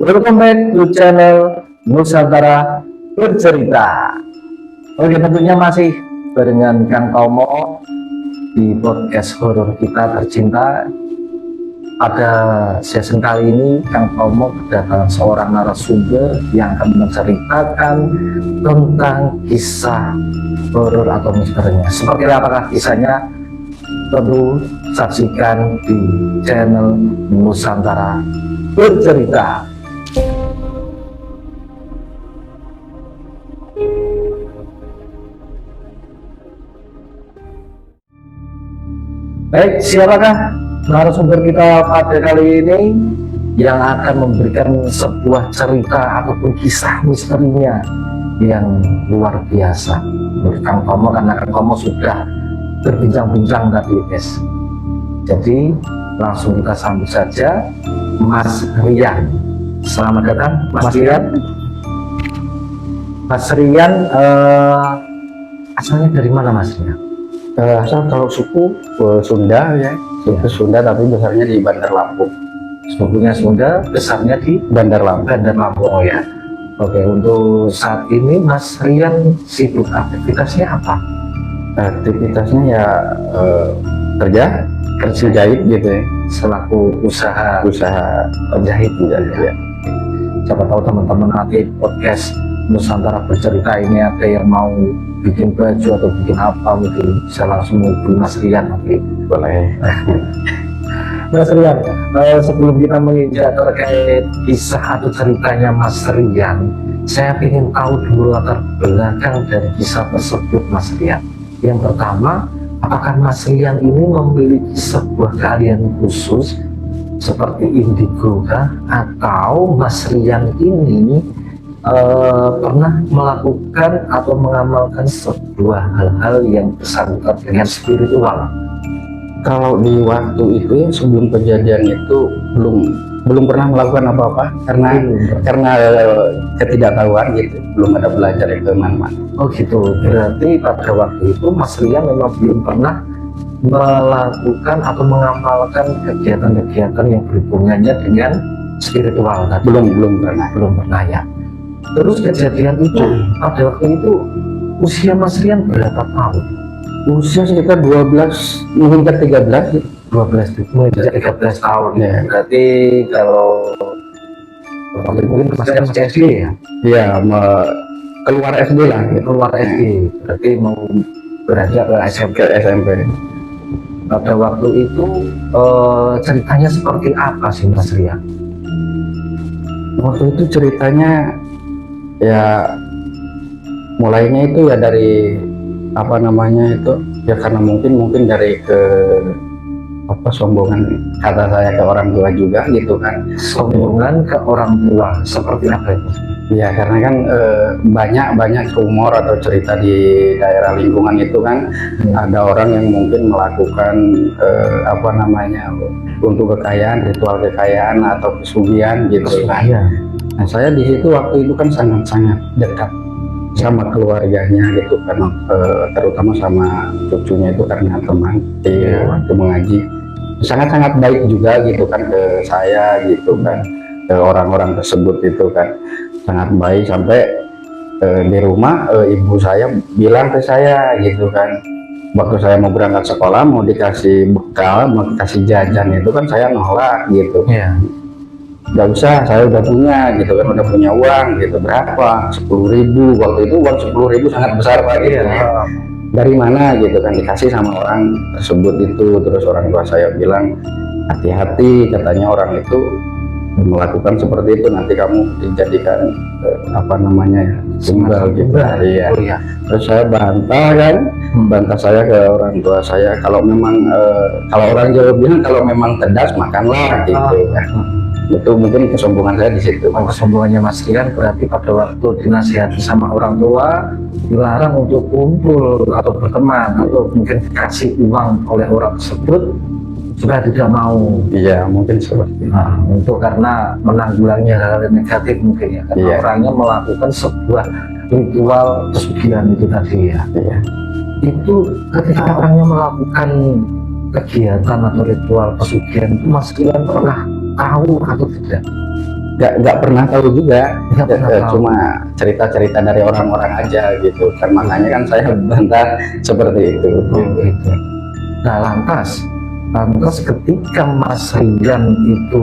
Welcome back to channel Nusantara Bercerita. Oke, tentunya masih barengan Kang Tomo di podcast horor kita tercinta. Pada season kali ini Kang Tomo kedatangan seorang narasumber yang akan menceritakan tentang kisah horor atau misterinya. Seperti apakah kisahnya? Tentu saksikan di channel Nusantara Bercerita. Baik, siapakah narasumber kita pada kali ini yang akan memberikan sebuah cerita ataupun kisah misterinya yang luar biasa menurut Kang Tomo, karena Kang Tomo sudah berbincang-bincang tadi, guys. Jadi langsung kita sambut saja Mas Rian. Selamat datang Mas Rian. Mas Rian asalnya dari mana Mas Rian? Asal kalau suku Sunda ya, suku Sunda tapi besarnya di Bandar Lampung. Sukunya Sunda, besarnya di Bandar Lampung. Bandar Lampung, oh ya. Oke, untuk saat ini Mas Rian sibuk aktivitasnya apa? Aktivitasnya ya kerja jahit gitu ya, Selaku usaha penjahit ya. ya. Siapa tahu teman-teman nanti podcast Nusantara Bercerita ini ada yang mau bikin baju atau bikin apa, mungkin bisa langsung menghubungi Mas Rian nanti. Boleh. Mas Rian, sebelum kita menginjak terkait kisah atau ceritanya Mas Rian, saya ingin tahu dulu latar belakang dari kisah tersebut Mas Rian. Yang pertama, apakah Mas Rian ini memiliki sebuah keahlian khusus seperti indigo kah? Atau Mas Rian ini pernah melakukan atau mengamalkan sebuah hal-hal yang bersangkutan dengan spiritual? Kalau di waktu itu sebelum kejadian itu belum pernah melakukan apa-apa karena ketidaktahuan gitu, belum ada belajar itu mana-mana. Oh gitu, berarti pada waktu itu Mas Rian memang belum pernah melakukan atau mengamalkan kegiatan-kegiatan yang berhubungannya dengan spiritual tadi? Belum pernah ya. Terus kejadian itu pada waktu itu usia Mas Rian berapa tahun? Usia sekitar 12 mungkin ke 13 gitu. 13 tahun ya. Berarti kalau mungkin Mas Rian masih SD ya? Iya, keluar SD lah gitu. Keluar SD, berarti mau beranjak ke SMP. Pada waktu itu ceritanya seperti apa sih Mas Rian? Waktu itu ceritanya ya mulainya itu ya dari apa namanya itu ya karena mungkin dari sombongan kata saya ke orang tua juga gitu kan. Sombongan ke orang tua seperti apa itu? Ya karena kan banyak rumor atau cerita di daerah lingkungan itu kan ada orang yang mungkin melakukan untuk kekayaan, ritual kekayaan atau pesugihan gitu. Nah saya di situ waktu itu kan sangat dekat sama keluarganya gitu kan, terutama sama cucunya itu karena teman waktu mengaji sangat baik juga gitu kan ke saya gitu kan, ke orang-orang tersebut itu kan sangat baik sampai di rumah ibu saya bilang ke saya gitu kan, waktu saya mau berangkat sekolah mau dikasih bekal, mau dikasih jajan itu kan saya nolak gitu. Gak usah, saya udah punya gitu kan, udah punya uang gitu. Berapa? 10.000. Waktu itu uang 10.000 sangat besar Pak gitu. Dari mana gitu kan, dikasih sama orang tersebut itu. Terus orang tua saya bilang hati-hati, katanya orang itu melakukan seperti itu nanti kamu dijadikan tunggal gitu. Iya. Terus saya bantah saya ke orang tua saya, kalau orang Jawa bilang kalau memang tedas makanlah gitu kan. Itu mungkin kesombongan saya di situ. Kesombongannya Mas Rian berarti pada waktu dinasihati sama orang tua dilarang untuk kumpul atau berteman atau mungkin dikasih uang oleh orang tersebut juga tidak mau. Iya mungkin seperti itu. Untuk karena menanggulangi hal-hal negatif mungkin ya, karena orangnya melakukan sebuah ritual pesugihan itu tadi ya. Itu ketika orangnya melakukan kegiatan atau ritual pesugihan itu Mas Rian pernah tahu atau tidak? nggak pernah tahu juga. Nggak pernah tahu. Cuma cerita-cerita dari orang-orang aja gitu kan, makanya kan saya bantah seperti itu. Gitu. Nah, lantas ketika Mas Rian itu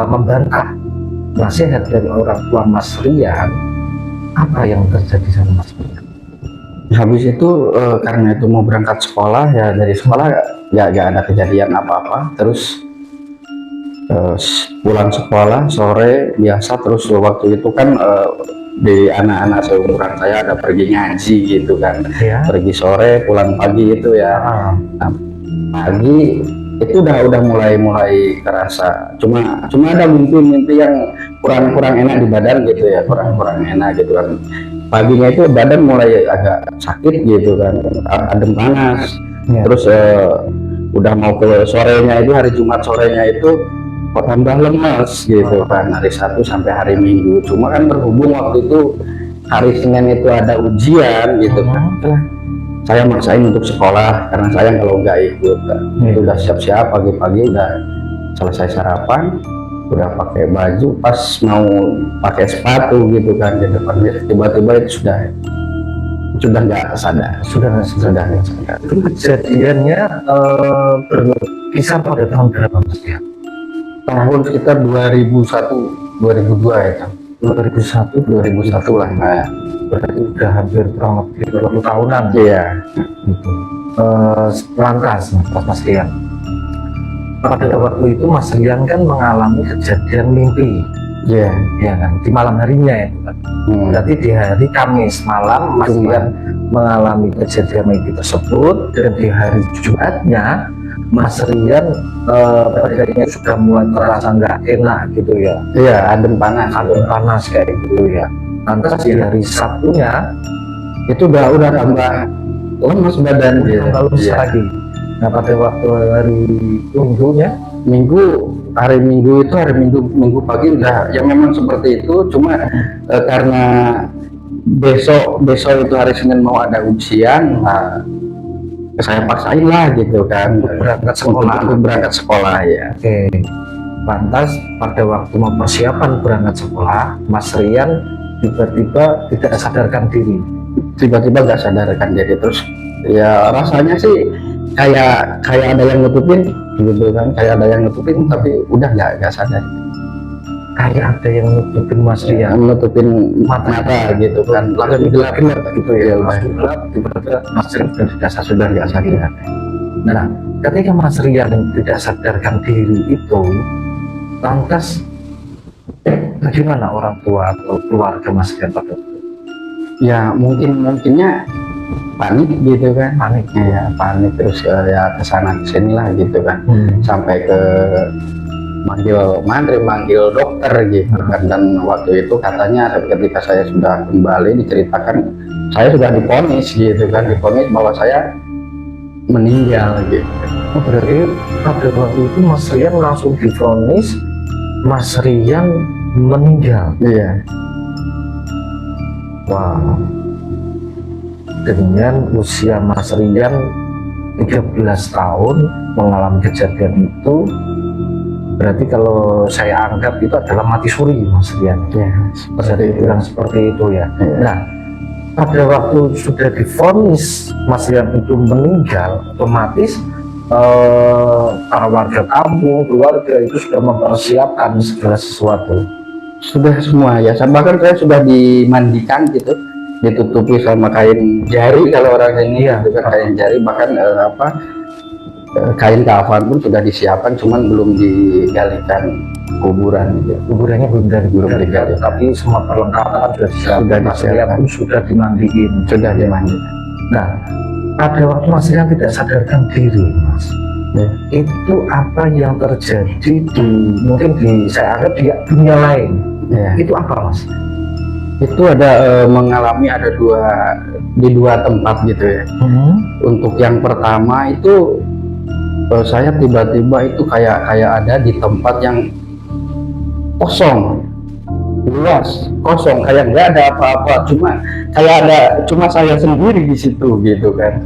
membantah nasihat dari orang tua Mas Rian, apa yang terjadi sama Mas Rian? Habis itu karena itu mau berangkat sekolah, ya dari sekolah nggak ada kejadian apa-apa. Terus pulang sekolah sore biasa. Terus waktu itu kan di anak-anak seumuran saya ada pergi ngaji gitu kan, Ya. pergi sore pulang pagi itu ya. Nah, pagi itu udah mulai kerasa, cuma ada mimpi-mimpi yang kurang enak di badan gitu ya, kurang enak gitu kan. Paginya itu badan mulai agak sakit gitu kan, adem panas. Ya. Terus udah mau ke sorenya itu, hari Jumat sorenya itu kok tambah lemas gitu kan, hari Sabtu sampai hari Minggu. Cuma kan berhubung waktu itu hari Senin itu ada ujian gitu kan, saya maksain untuk sekolah karena saya kalau nggak ikut itu udah siap-siap pagi-pagi, udah selesai sarapan, udah pakai baju, pas mau pakai sepatu gitu kan di depan, tiba-tiba itu sudah nggak sadar. Sudah nggak sadar. Itu kejadiannya berkisar pada tahun berapa Mas Rian? Tahun sekitar 2001 2002 ya kan, 2001 lah. Nah, Berarti udah hampir kurang lebih 20 tahunan. iya. Gitu. Lantas Mas Rian, pada waktu itu Mas Rian kan mengalami kejadian mimpi, Iya. ya kan, di malam harinya itu kan. Berarti di hari Kamis malam Mas Rian mengalami kejadian mimpi tersebut, dan di hari Jumatnya Mas Rian badannya sudah mulai terasa nggak enak gitu ya, Iya, adem panas. panas kayak gitu ya. Lantas di hari Sabtunya Itu udah tambah lemas badan gitu. lalu Iya. lagi. Nah, pada waktu hari Minggunya, Hari Minggu itu Minggu pagi udah ya memang seperti itu. Cuma karena besok itu hari Senin mau ada ujian, nah, saya paksain lah gitu kan berangkat sekolah. untuk berangkat sekolah ya. Oke, lantas pada waktu mempersiapkan berangkat sekolah, Mas Rian tiba-tiba tidak sadarkan diri. Tiba-tiba nggak sadarkan diri, terus ya rasanya sih kayak ada yang nutupin gitu kan, kayak ada yang nutupin, tapi udah nggak sadar. Kayak ada yang nutupin Mas Rian, Nutupin mata gitu kan, langsung gelap gitu ya, langsung gelap. Tiba-tiba Mas Rian sudah nggak sadar. Nah, ketika Mas Rian tidak sadarkan diri itu, lantas bagaimana orang tua atau keluarga Mas Rian pada waktu itu? Ya mungkinnya panik gitu kan, panik terus ya kesana kesini lah gitu kan, sampai ke manggil dokter gitu kan. Dan waktu itu katanya ketika saya sudah kembali diceritakan, saya sudah divonis gitu kan, divonis bahwa saya meninggal gitu. Oh, berarti pada waktu itu Mas Rian langsung divonis Mas Rian meninggal. Iya. Wow. Dengan usia Mas Rian 13 tahun mengalami kejadian itu, berarti kalau saya anggap itu adalah mati suri Mas Rian. Ya, Bisa dibilang seperti itu ya. Iya. Nah, pada waktu sudah divonis Mas Rian itu meninggal, otomatis para warga kampung, keluarga itu sudah mempersiapkan segala sesuatu. Sudah semua ya, bahkan saya sudah dimandikan gitu, ditutupi sama kain jari kalau orang ini ya, juga kain jari, bahkan kain kafan pun sudah disiapkan, cuman belum digalikan kuburan gitu. Kuburannya belum digali, tapi semua perlengkapan sudah disiapkan. Mas Rian pun sudah dimandiin. Nah, pada waktu Mas Rian tidak sadarkan diri, Mas, itu apa yang terjadi mungkin saya anggap di dunia lain. Itu apa, Mas? Itu ada mengalami di dua tempat gitu ya. Untuk yang pertama itu saya tiba-tiba itu kayak ada di tempat yang kosong, luas, kosong, kayak nggak ada apa-apa, cuma saya sendiri di situ gitu kan.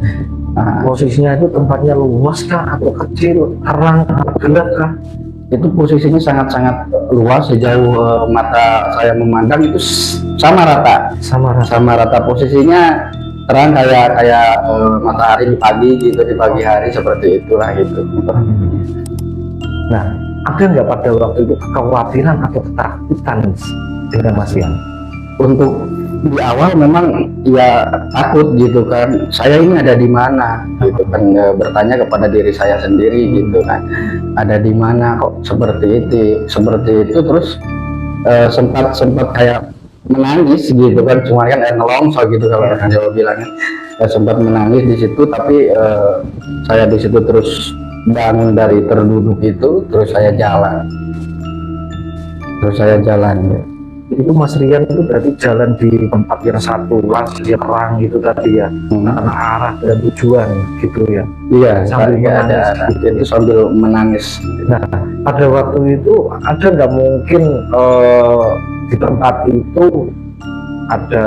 Nah, posisinya itu tempatnya luas kah atau kecil, terang, gelap kah? itu posisinya sangat-sangat luas, sejauh mata saya memandang itu sama rata, sama rata posisinya, terang kayak kayak matahari di pagi gitu, di pagi hari seperti itulah gitu. Nah, ada nggak pada waktu itu kekhawatiran atau ketakutan dengan Mas Rian? Untuk di awal memang ya takut gitu kan, saya ini ada di mana gitu kan, bertanya kepada diri saya sendiri gitu kan, ada di mana kok seperti itu terus sempat kayak menangis gitu kan, cuma kan nelongso gitu kalau orang Jawa bilangnya, sempat menangis di situ, tapi saya di situ terus bangun dari terduduk itu, terus saya jalan ya. Itu Mas Rian itu berarti jalan di tempat yang satu luas, terang gitu tadi ya, karena arah dan tujuan gitu ya. Iya, Sambil menangis ada itu sambil menangis. Nah, pada waktu itu ada nggak mungkin di tempat itu ada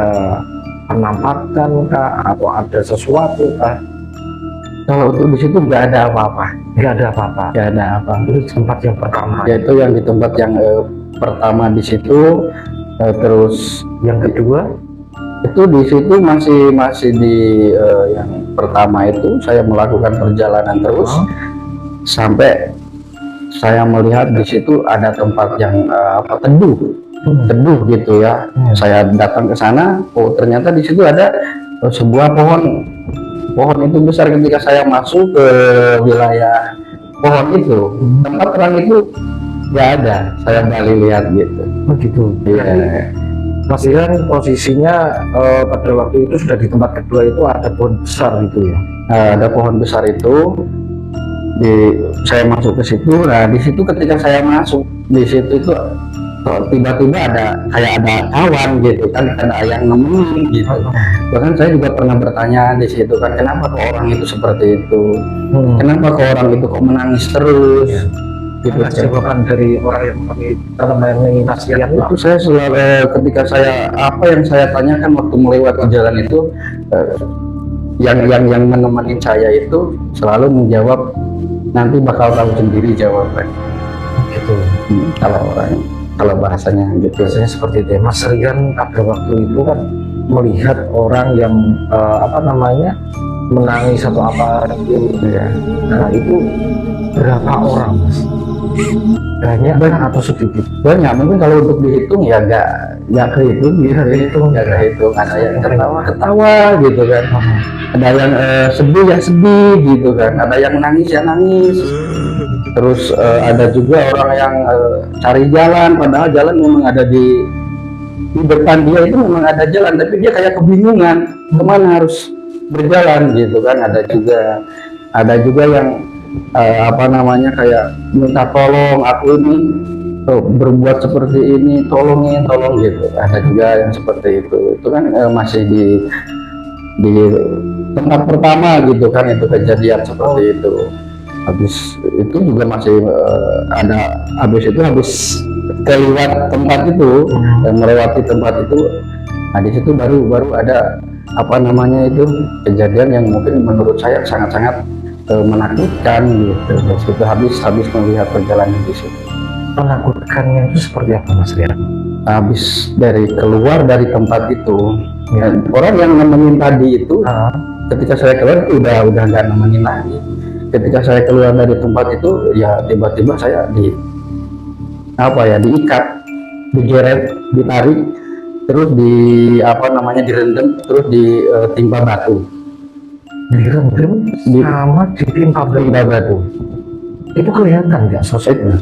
penampakan kah, atau ada sesuatu kah? Kalau untuk di situ nggak ada apa-apa, Nggak ada apa-apa. Itu tempat yang pertama. Yaitu yang di tempat yang pertama di situ, terus Yang kedua, itu di situ masih di yang pertama itu saya melakukan perjalanan terus sampai saya melihat di situ ada tempat yang teduh gitu ya. Saya datang ke sana, oh ternyata di situ ada sebuah pohon itu besar. Ketika saya masuk ke wilayah pohon itu, tempat terang itu nggak ada, saya balik lihat gitu. begitu. Iya. Mas Rian posisinya pada waktu itu sudah di tempat kedua itu ada pohon besar gitu ya. Ada pohon besar itu, saya masuk ke situ. Nah di situ ketika saya masuk di situ itu tiba-tiba ada kawan gitu kan, ada yang nemenin gitu. Bahkan saya juga pernah bertanya di situ kan, kenapa kok orang itu seperti itu, kenapa kok orang itu kok menangis terus. Gitu, jawaban dari orang yang menemani Mas Rian itu saya selalu ketika apa yang saya tanyakan waktu melewati jalan itu, yang menemani saya itu selalu menjawab, nanti bakal tahu sendiri jawaban gitu. Kalau bahasanya gitu. Biasanya seperti itu ya. Mas Rian pada waktu itu kan melihat orang yang menangis atau apa gitu ya. Nah itu berapa orang Mas? Banyak atau sedikit? Banyak, mungkin kalau untuk dihitung ya nggak kehitung gitu, nggak kehitung. Ada yang ketawa gitu kan, ada yang sedih gitu kan, ada yang nangis terus ada juga orang yang cari jalan, padahal jalan memang ada di depan dia, itu memang ada jalan, tapi dia kayak kebingungan kemana harus berjalan gitu kan. Ada juga yang kayak minta tolong, aku ini berbuat seperti ini, tolong gitu. Ada juga yang seperti itu kan masih di tempat pertama gitu kan, itu kejadian seperti itu. Habis itu juga masih habis kelewat tempat itu, melewati tempat itu. Nah di situ baru ada kejadian yang mungkin menurut saya sangat-sangat menakutkan gitu. Itu habis melihat perjalanan di situ. Menakutkannya itu seperti apa Mas Rian? Habis keluar dari tempat itu, orang yang nemenin tadi itu, ketika saya keluar itu udah nggak nemenin lagi. Ketika saya keluar dari tempat itu, ya tiba-tiba saya diikat, digeret, ditarik, terus direndam, terus ditimpa batu. Direndam sama ditimpa batu. Itu kelihatan nggak sosoknya?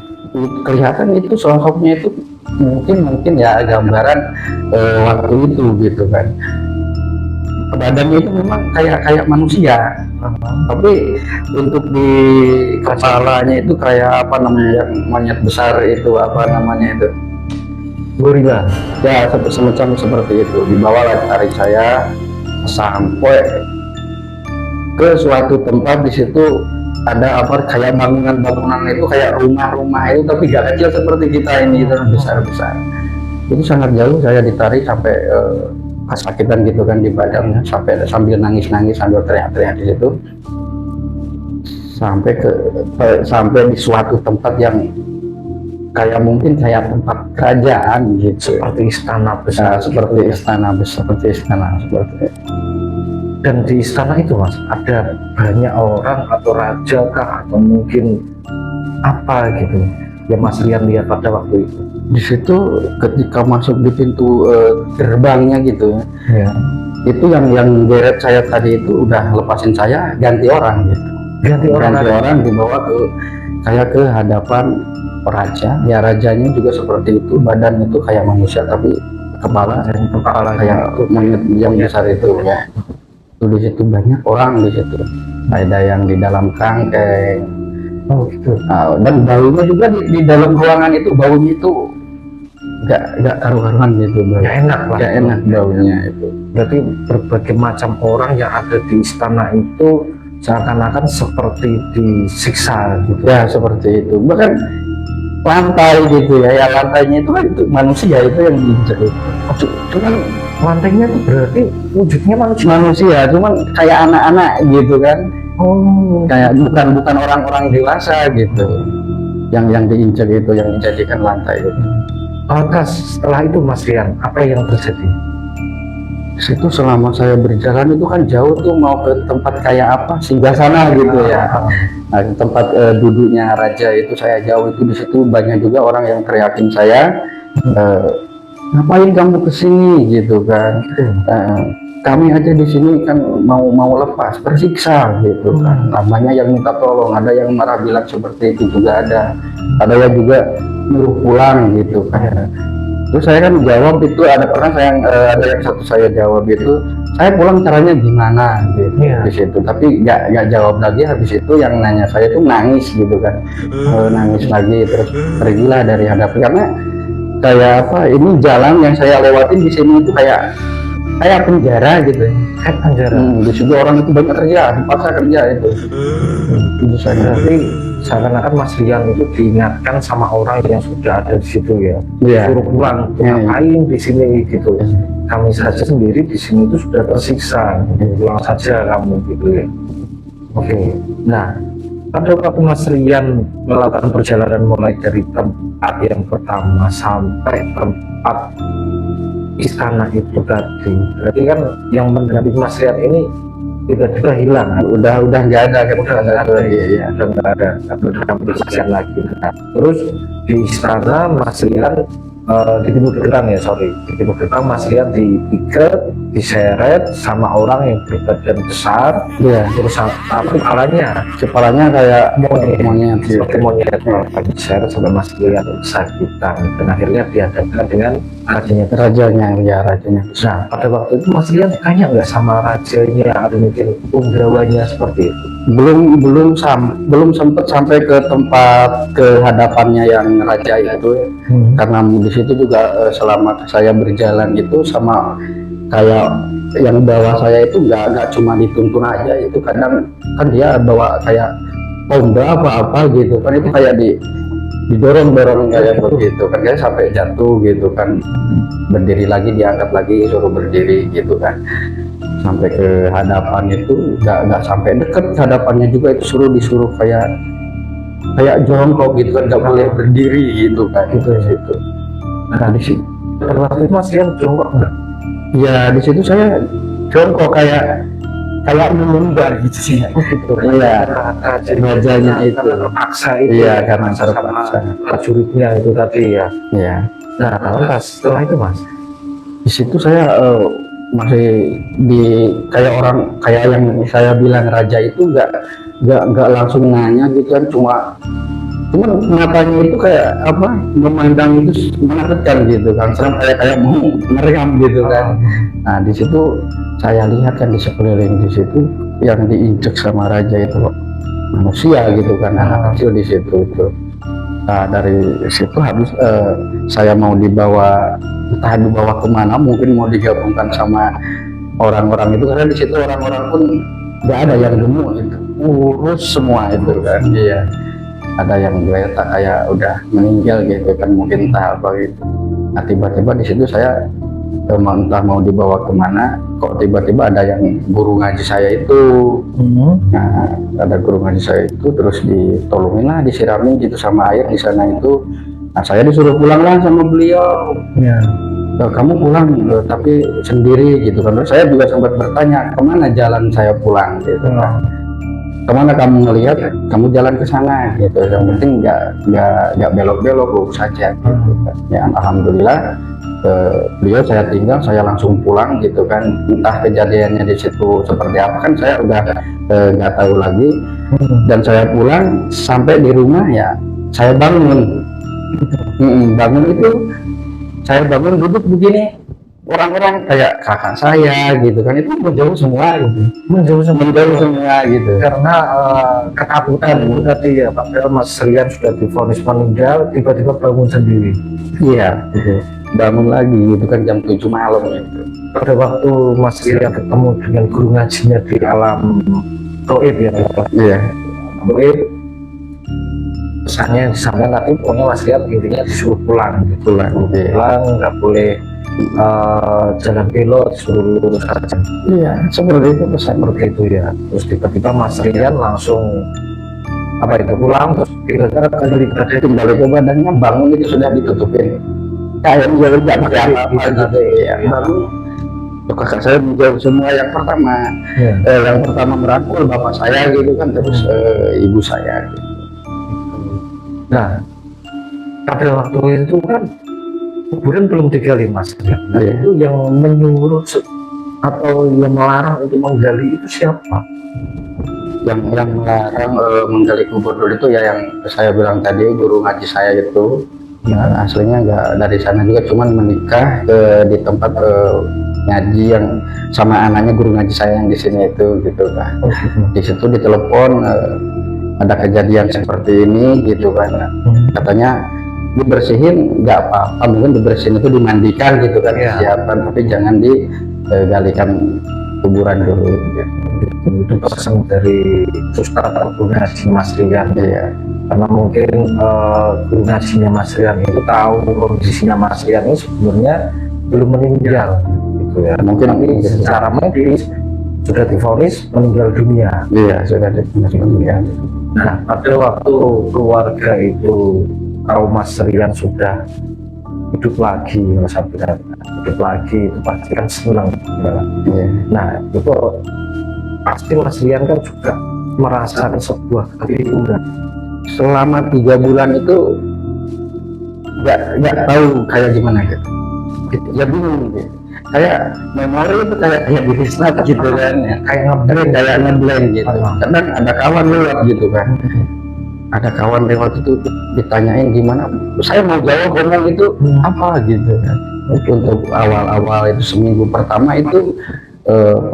Kelihatan itu sosoknya itu mungkin ya gambaran waktu itu gitu kan. Badannya itu memang kayak manusia, tapi untuk di kepalanya itu kayak yang monyet besar itu, gorila ya, semacam seperti itu. Dibawalah, tarik saya sampai ke suatu tempat. Di situ ada kayak bangunan itu, kayak rumah itu, tapi gak kecil seperti kita ini, itu besar. Itu sangat jauh. Saya ditarik sampai kesakitan gitu kan di badannya, sambil nangis sambil teriak-teriak di situ, sampai di suatu tempat yang kayak mungkin kayak tempat kerajaan gitu. Seperti istana besar. Seperti istana besar, seperti istana seperti itu. Dan di istana itu mas, ada banyak orang atau raja kah atau mungkin apa gitu yang Mas Rian lihat pada waktu itu? Di situ ketika masuk di pintu gerbangnya gitu ya, Ya. itu yang geret saya tadi itu udah lepasin saya, ganti orang gitu. Ganti orang. Ganti orang dibawa ke kayak ke hadapan raja. Ya rajanya juga seperti itu, badan itu kayak manusia tapi kepala Dan kepala kayak monyet yang besar itu ya. Itu di situ banyak orang di situ. Ada yang di dalam kerangkeng. Oh gitu. Nah, dan baunya juga di dalam ruangan itu baunya itu nggak karu-karuan gitu, bau. Gak enak lah. Nggak enak baunya itu. Berarti berbagai macam orang yang ada di istana itu seakan-akan seperti disiksa gitu. Ya seperti itu. Bahkan lantai gitu ya, lantainya itu kan itu manusia itu yang diinjak itu. Cuman lantainya itu berarti wujudnya manusia. Manusia, cuman kayak anak-anak gitu kan. Oh. Kayak bukan orang-orang dewasa gitu. Yang diinjak itu, yang dijadikan lantai itu. Lantas setelah itu Mas Rian, apa yang terjadi? Situ selama saya berjalan itu kan jauh tuh mau ke tempat kayak apa singgasana gitu ya. Nah, tempat duduknya raja itu saya jauh itu, di situ banyak juga orang yang teriakin saya, ngapain kamu kesini gitu kan. Kami aja di sini kan mau lepas tersiksa gitu kan. Namanya yang minta tolong, ada yang marah bilang seperti itu juga ada yang juga nyuruh pulang gitu kan. Terus saya kan jawab itu, ada yang satu saya jawab itu, saya pulang caranya gimana gitu. Di situ, tapi nggak jawab lagi. Habis itu yang nanya saya tuh nangis gitu kan. Nangis lagi, terus pergilah dari hadap, karena kayak apa, ini jalan yang saya lewatin di sini itu kayak penjara gitu. Kayak penjara. Di situ orang itu banyak kerja, dipaksa kerja itu. Itu saya Berarti seakan-akan Mas Rian itu diingatkan sama orang yang sudah ada di situ ya. Iya. Suruh pulang, ngapain di sini gitu. Kami saja sendiri di sini itu sudah tersiksa. Pulang saja kamu gitu ya. Oke. Nah, pada waktu Mas Rian melakukan perjalanan mulai dari tempat yang pertama sampai tempat istana itu tadi, berarti kan yang mendampingi Mas Rian ini tiba-tiba hilang, udah nggak ada kan, udah nggak ada ya, udah nggak ada, udah lagi. Nah, terus di istana Mas Rian di timur gerbang ya, di timur gerbang Mas Rian diikat, diseret sama orang yang berbadan besar, ya. Terus apa kepalanya kayak monyet seperti monyet, diseret sampai Mas Rian kesakitan, dan akhirnya dihadapkan dengan rajanya. Nah, pada waktu itu Mas Rian tanya nggak sama rajanya atau mungkin punggawanya seperti itu? Belum sempat sampai ke tempat hadapannya yang raja itu. Karena di situ juga selama saya berjalan itu sama kayak yang bawa saya itu nggak cuma dituntun aja, itu kadang kan dia bawa kayak pomba apa gitu kan, itu kayak didorong kayak begitu kan, kayak sampai jatuh gitu kan, berdiri lagi diangkat lagi, suruh berdiri gitu kan, sampai ke hadapan itu nggak sampai deket hadapannya juga, itu disuruh kayak jongkok gitu kan, nggak boleh berdiri gitu kan, itu di situ. Nah, di situ waktu itu Mas Rian jongkok nggak? Ya di situ saya jongkok kayak menundar gitu sih. Gitu. Iya, rajanya itu terpaksa itu. Iya, karena terpaksa. Prajuritnya itu tadi ya. Iya. Nah, lantas setelah itu Mas, di situ saya masih kayak yang saya bilang raja itu nggak langsung nanya gitu kan, cuman matanya itu kayak apa, memandang itu menakutkan gitu kan, kayak mau meriam gitu kan. Nah di situ saya lihat kan di sekeliling di situ yang diinjek sama raja itu manusia gitu kan, anak kecil di situ itu. Nah dari situ habis saya mau dibawa, entah dibawa kemana, mungkin mau digabungkan sama orang-orang itu, karena di situ orang-orang pun nggak ada yang gemuk itu, urus semua itu kan. Iya, ada yang geletak kayak udah meninggal gitu kan, mungkin entah apa gitu. Nah tiba-tiba di situ saya entah mau dibawa kemana, kok tiba-tiba ada yang guru ngaji saya itu. Nah ada guru ngaji saya itu, terus ditolongin lah, disiramin gitu sama air di sana itu, Nah, saya disuruh pulang lah sama beliau. Ya. Kamu pulang, tapi sendiri gitu kan. Terus saya juga sempat bertanya, kemana jalan saya pulang gitu kan. Kemana kamu ngelihat, kamu jalan ke sana gitu. Yang penting nggak belok-belok, lurus saja gitu kan. Ya alhamdulillah, beliau saya tinggal, saya langsung pulang gitu kan. Entah kejadiannya di situ seperti apa kan, saya udah nggak tahu lagi. Dan saya pulang sampai di rumah ya, saya bangun. Bangun itu, saya bangun duduk begini, orang-orang kayak kakak saya gitu kan, itu menjauh semua gitu. Menjauh semua gitu. Karena ketakutan tadi ya, padahal Mas Rian sudah divonis meninggal, tiba-tiba bangun sendiri. Iya, gitu. Bangun lagi gitu kan jam 7 malam gitu. Pada waktu Mas Rian ketemu dengan guru ngajinya di alam Toib ya, Iya, Toib, pesannya yang disampaikan tadi, pokoknya Mas Rian intinya disuruh pulang, gitu. pulang. Iya. Pulang nggak boleh jalan belok, disuruh lurus saja. Iya, seperti itu pesan. Seperti itu ya. Terus tiba-tiba Mas Rian langsung apa itu pulang, terus tiba-tiba Kembali ke badannya, bangun itu sudah ditutupin. Kayak menjauh nggak pakai apa-apa gitu. Iya, bangun. Tuh, kakak saya menjauh semua. Yang pertama merangkul bapak saya gitu kan, terus ibu saya gitu. Nah, pada waktu itu kan kuburan belum digali Mas. Nah, Iya. itu yang menyuruh atau yang melarang untuk menggali itu siapa? Yang melarang menggali kubur dulu itu ya yang saya bilang tadi, guru ngaji saya itu. Ya, aslinya nggak dari sana juga, cuman menikah di tempat ngaji yang sama anaknya guru ngaji saya yang di sini itu gitu kan. Di situ ditelepon, ada kejadian seperti ini gitu kan. Katanya dibersihin nggak apa-apa, mungkin dibersihin itu dimandikan gitu kan, Iya. siapkan, tapi jangan digalikan kuburan dulu gitu. Itu pesan dari Suster Guru Ngaji Mas Rian. Iya. Karena mungkin guru ngajinya Mas Rian itu tahu kondisinya Mas Rian ini sebenarnya belum meninggal gitu ya. Mungkin Tapi secara medis sudah divonis meninggal dunia. Iya, sudah ya. Nah, pada waktu keluarga itu tahu Mas Rian sudah hidup lagi, Mas Abdullah hidup lagi, itu pasti kan senang. Iya. Nah, itu pasti Mas Rian kan juga merasakan sebuah kebingungan. Selama 3 bulan itu nggak tahu kayak gimana gitu. Ya bingung gitu. Kayak memori itu kayak di restart gitu kan ya. Kayak ngeblank gitu. Kadang ada kawan lewat gitu kan. Ada kawan lewat itu ditanyain gimana, saya mau jawab ngomong itu apa gitu kan. Untuk awal-awal itu seminggu pertama itu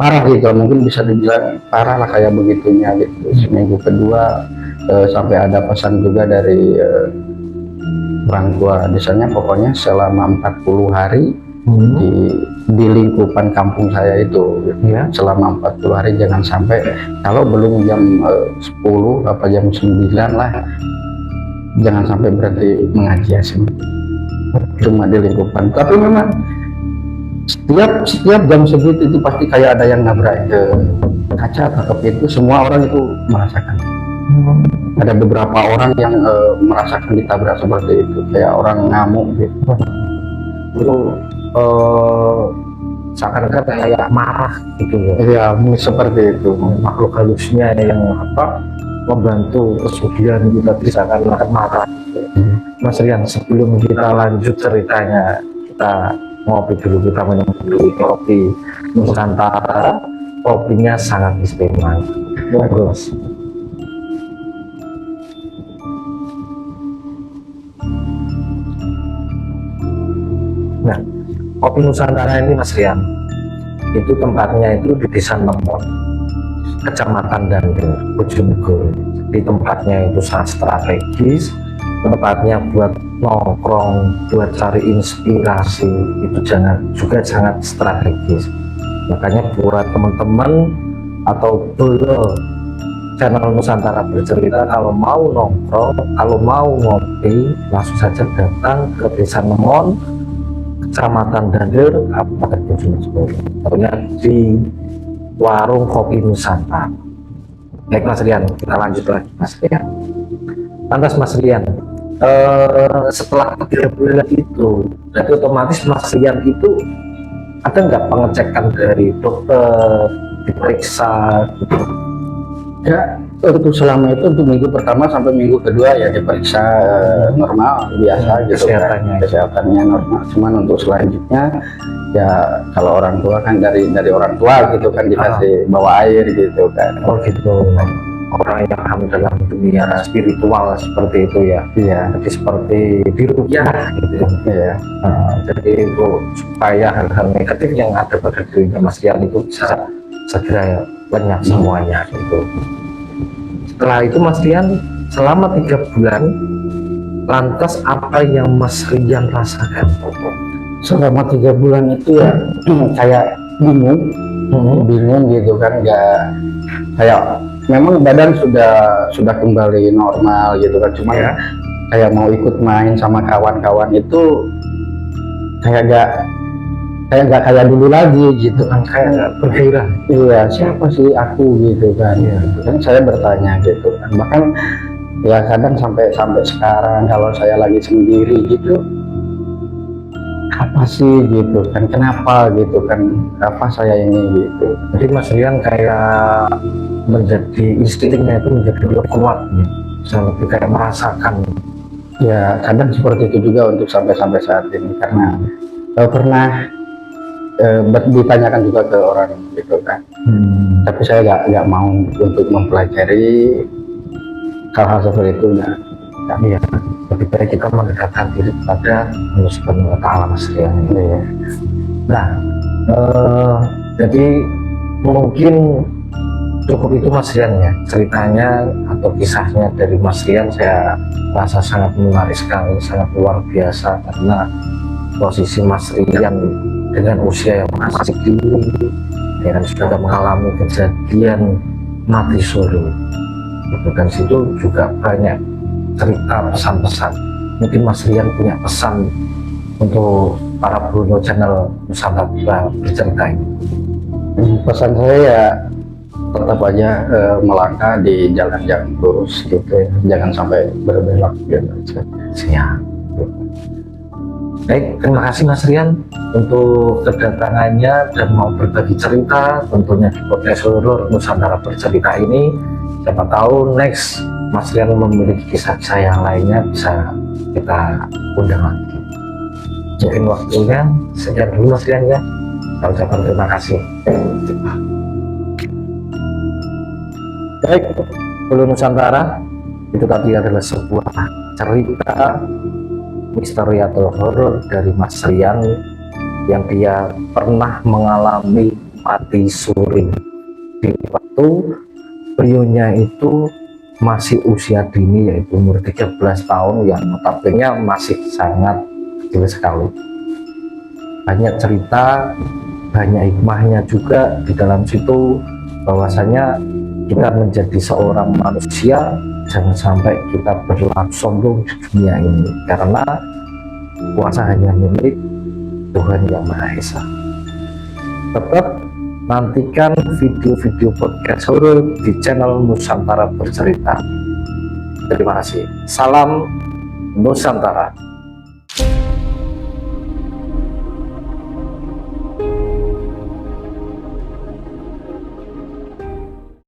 parah gitu, mungkin bisa dibilang parah lah kayak begitunya gitu. Seminggu kedua sampai ada pesan juga dari orang tua desanya, pokoknya selama 40 hari di lingkupan kampung saya itu Ya. selama 40 hari jangan sampai, kalau belum jam 10 apa jam 9 lah, jangan sampai berhenti mengaji asin. Cuma di lingkupan, tapi memang setiap jam segitu itu pasti kayak ada yang nabrak ke kaca atau ke pintu, semua orang itu merasakan. Ada beberapa orang yang merasakan ditabrak seperti itu, kayak orang ngamuk gitu. Itu seakan-akan kayak marah gitu ya. Ya seperti itu. Makhluk halusnya yang membantu kesugihan kita seakan-akan marah. Mas Rian, sebelum kita lanjut ceritanya, kita ngopi dulu, kita minum dulu kopi Nusantara. Kopinya sangat istimewa. Bagus. Nah, kopi Nusantara ini Mas Rian, itu tempatnya itu di Desa Nemon, Kecamatan Dandir, Bojonegoro. Di tempatnya itu sangat strategis, tempatnya buat nongkrong, buat cari inspirasi itu juga sangat strategis. Makanya buat teman-teman atau belum channel Nusantara Bercerita, kalau mau nongkrong, kalau mau ngopi, langsung saja datang ke Desa Nemon, Kecamatan Dandir, Kabupaten Bojonegoro. Tentunya di warung kopi Nusantara. Baik Mas Rian, kita lanjut lagi Mas Rian. Lantas Mas Rian, setelah 3 bulan itu, jadi otomatis Mas Rian itu ada nggak pengecekan dari dokter, diperiksa gitu? Ya, untuk selama itu untuk minggu pertama sampai minggu kedua ya diperiksa normal biasa gitu kan. Kesehatannya normal. Cuman untuk selanjutnya ya kalau orang tua kan dari orang tua gitu kan dikasih bawa air gitu kan. Oh gitu. Orang yang paham dalam dunia spiritual seperti itu ya. Iya, Jadi seperti diruqyah gitu ya. iya. Jadi itu supaya hal-hal negatif yang ada pada dirinya Mas Rian itu bisa segera lenyap semuanya gitu. Setelah itu Mas Rian selama 3 bulan, lantas apa yang Mas Rian rasakan? Selama 3 bulan itu ya kayak bingung gitu kan, nggak kayak memang badan sudah kembali normal gitu kan, cuma Ya. kayak mau ikut main sama kawan-kawan itu kayak nggak kayak dulu lagi gitu kan, Kayak nggak bergairah. iya siapa sih aku gitu kan. Iya. Gitu kan saya bertanya gitu kan, bahkan ya kadang sampai sekarang kalau saya lagi sendiri gitu, apa sih gitu kan, kenapa gitu kan, apa saya ini gitu. Jadi Mas Rian kayak menjadi instingnya itu menjadi lebih kuat gitu. Bisa lebih kayak merasakan. Ya kadang seperti itu juga untuk sampai saat ini, karena pernah ditanyakan juga ke orang gitu kan, tapi saya nggak mau untuk mempelajari hal-hal seperti itu. Iya, lebih baik kita mendekatkan diri kepada Allah Subhanahu wa Ta'ala Mas Rian. Iya. Nah, jadi mungkin cukup itu Mas Rian ya, ceritanya atau kisahnya dari Mas Rian saya rasa sangat menarik sekali, sangat luar biasa, karena posisi Mas Rian dengan usia yang masih tinggi, dan sudah mengalami kejadian mati suri. Dan situ juga banyak cerita pesan-pesan. Mungkin Mas Rian punya pesan untuk para Bruno Channel Nusantara bercerita ini. Pesan saya ya tetap aja melangkah di jalan yang lurus gitu ya, jangan sampai berbelok gitu. Siap. Baik, terima kasih Mas Rian untuk kedatangannya dan mau berbagi cerita tentunya di podcast Horor Nusantara Bercerita ini. Siapa tahu next Mas Rian memiliki kisah-kisah yang lainnya bisa kita undang lagi. Mungkin waktunya sekian dulu Mas Rian ya. Saya ucapkan terima kasih. Baik, Hulu Nusantara itu tadi adalah sebuah cerita misteri atau horor dari Mas Rian yang dia pernah mengalami mati suri di waktu beliaunya itu masih usia dini, yaitu umur 13 tahun yang notabene masih sangat kecil sekali. Banyak cerita, banyak hikmahnya juga di dalam situ, bahwasanya kita menjadi seorang manusia jangan sampai kita berlaku sombong di dunia ini, karena kuasa hanya milik Tuhan Yang Maha Esa. Tetap nantikan video-video podcast horor di channel Nusantara Bercerita. Terima kasih. Salam Nusantara.